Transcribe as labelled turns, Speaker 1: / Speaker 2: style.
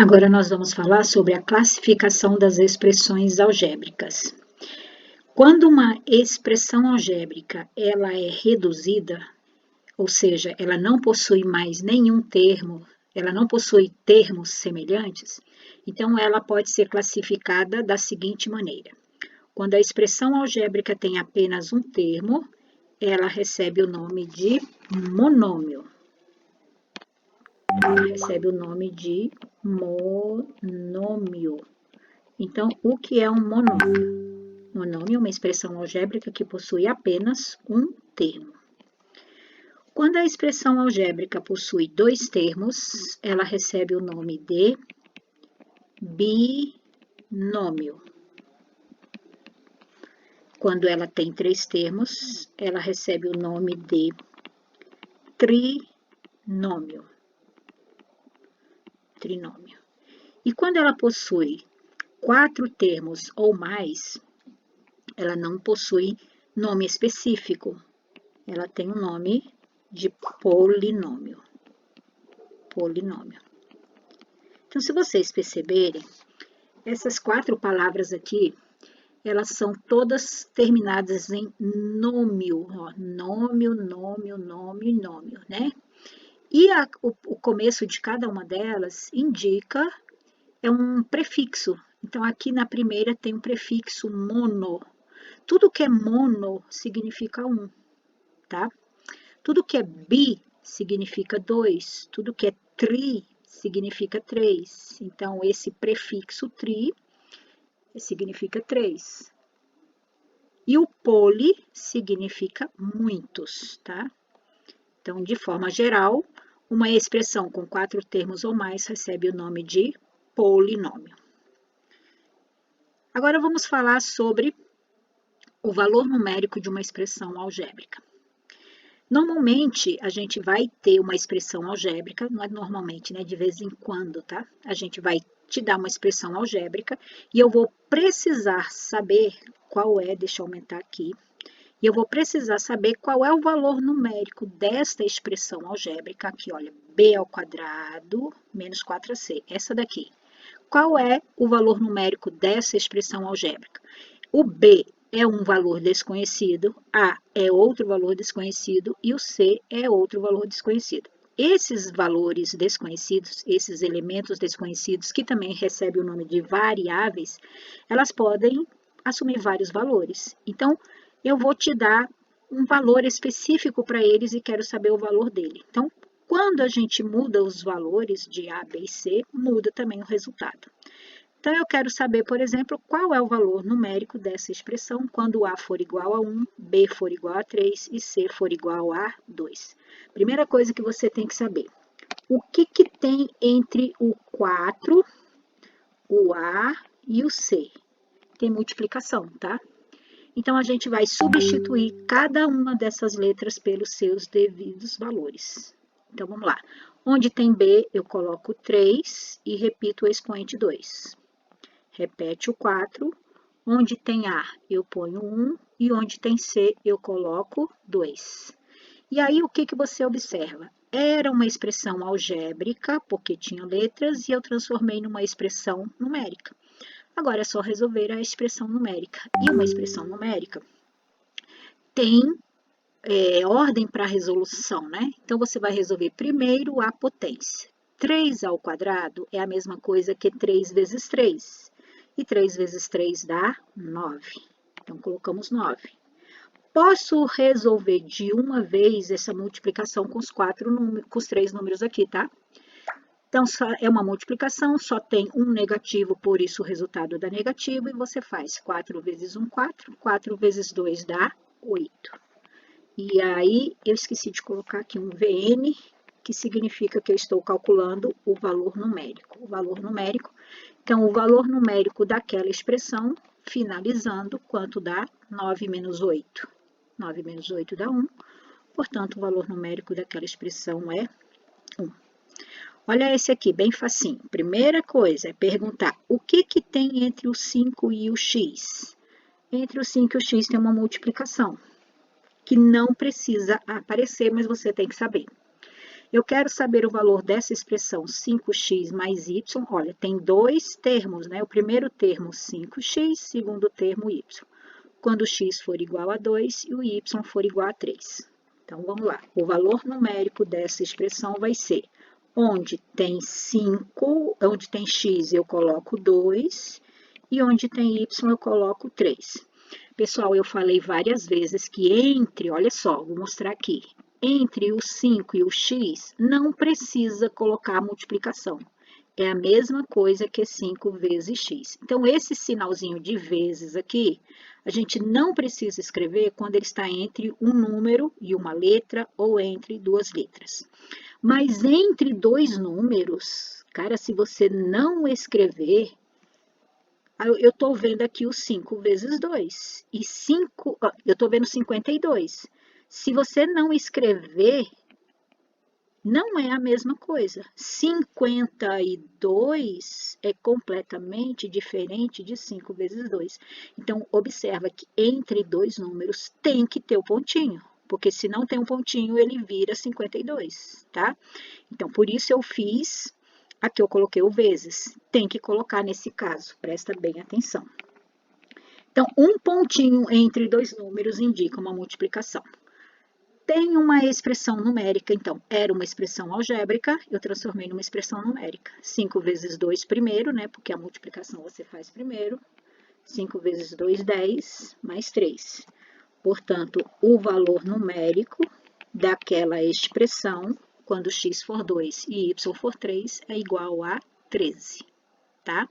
Speaker 1: Agora nós vamos falar sobre a classificação das expressões algébricas. Quando uma expressão algébrica ela é reduzida, ou seja, ela não possui mais nenhum termo, ela não possui termos semelhantes, então ela pode ser classificada da seguinte maneira. Quando a expressão algébrica tem apenas um termo, ela recebe o nome de monômio. Ela recebe o nome de monômio. Então, o que é um monômio? Monômio é uma expressão algébrica que possui apenas um termo. Quando a expressão algébrica possui dois termos, ela recebe o nome de binômio. Quando ela tem três termos, ela recebe o nome de trinômio. E quando ela possui quatro termos ou mais, ela não possui nome específico. Ela tem um nome de polinômio. Então, se vocês perceberem, essas quatro palavras aqui, elas são todas terminadas em nômio, ó, nômio, né? E o começo de cada uma delas indica, é um prefixo. Então, aqui na primeira tem um prefixo mono. Tudo que é mono significa um, tá? Tudo que é bi significa dois. Tudo que é tri significa três. Então, esse prefixo tri significa três. E o poli significa muitos, tá? Então, de forma geral, uma expressão com quatro termos ou mais recebe o nome de polinômio. Agora vamos falar sobre o valor numérico de uma expressão algébrica. Normalmente, a gente vai ter uma expressão algébrica, não é normalmente, né? De vez em quando, tá? A gente vai te dar uma expressão algébrica e eu vou precisar saber qual é, deixa eu aumentar aqui, e eu vou precisar saber qual é o valor numérico desta expressão algébrica, aqui, olha, b ao quadrado menos 4ac, essa daqui. Qual é o valor numérico dessa expressão algébrica? O b é um valor desconhecido, a é outro valor desconhecido e o c é outro valor desconhecido. Esses valores desconhecidos, esses elementos desconhecidos, que também recebem o nome de variáveis, elas podem assumir vários valores. Então, eu vou te dar um valor específico para eles e quero saber o valor dele. Então, quando a gente muda os valores de A, B e C, muda também o resultado. Então, eu quero saber, por exemplo, qual é o valor numérico dessa expressão quando A for igual a 1, B for igual a 3 e C for igual a 2. Primeira coisa que você tem que saber, o que tem entre o 4, o A e o C? Tem multiplicação, tá? Então, a gente vai substituir cada uma dessas letras pelos seus devidos valores. Então, vamos lá. Onde tem B, eu coloco 3 e repito o expoente 2. Repete o 4. Onde tem A, eu ponho 1. E onde tem C, eu coloco 2. E aí, o que você observa? Era uma expressão algébrica, porque tinha letras, e eu transformei numa expressão numérica. Agora é só resolver a expressão numérica. E uma expressão numérica tem ordem para resolução, né? Então, você vai resolver primeiro a potência. 3 ao quadrado é a mesma coisa que 3 vezes 3. E 3 vezes 3 dá 9. Então, colocamos 9. Posso resolver de uma vez essa multiplicação com os três números aqui, tá? Então, é uma multiplicação, só tem um negativo, por isso o resultado dá negativo, e você faz 4 vezes 1, 4, 4 vezes 2 dá 8. E aí, eu esqueci de colocar aqui um VN, que significa que eu estou calculando o valor numérico. Então, o valor numérico daquela expressão, finalizando, quanto dá? 9 menos 8. 9 menos 8 dá 1, portanto, o valor numérico daquela expressão é 1. Olha esse aqui, bem facinho. Primeira coisa é perguntar o que tem entre o 5 e o x. Entre o 5 e o x tem uma multiplicação, que não precisa aparecer, mas você tem que saber. Eu quero saber o valor dessa expressão 5x mais y. Olha, tem dois termos, né? O primeiro termo 5x, segundo termo y. Quando x for igual a 2 e o y for igual a 3. Então, vamos lá. O valor numérico dessa expressão vai ser, onde tem 5, onde tem x eu coloco 2 e onde tem y eu coloco 3. Pessoal, eu falei várias vezes que entre, olha só, vou mostrar aqui, entre o 5 e o x não precisa colocar multiplicação. É a mesma coisa que 5 vezes x. Então, esse sinalzinho de vezes aqui, a gente não precisa escrever quando ele está entre um número e uma letra ou entre duas letras. Mas entre dois números, cara, se você não escrever, eu estou vendo aqui o 5 vezes 2. E 5, eu estou vendo 52. Se você não escrever, não é a mesma coisa. 52 é completamente diferente de 5 vezes 2. Então, observa que entre dois números tem que ter o pontinho, porque se não tem um pontinho, ele vira 52, tá? Então, por isso eu fiz, aqui eu coloquei o vezes. Tem que colocar nesse caso, presta bem atenção. Então, um pontinho entre dois números indica uma multiplicação. Tem uma expressão numérica, então, era uma expressão algébrica, eu transformei numa expressão numérica. 5 vezes 2 primeiro, né, porque a multiplicação você faz primeiro. 5 vezes 2, 10, mais 3. Portanto, o valor numérico daquela expressão, quando x for 2 e y for 3, é igual a 13, tá?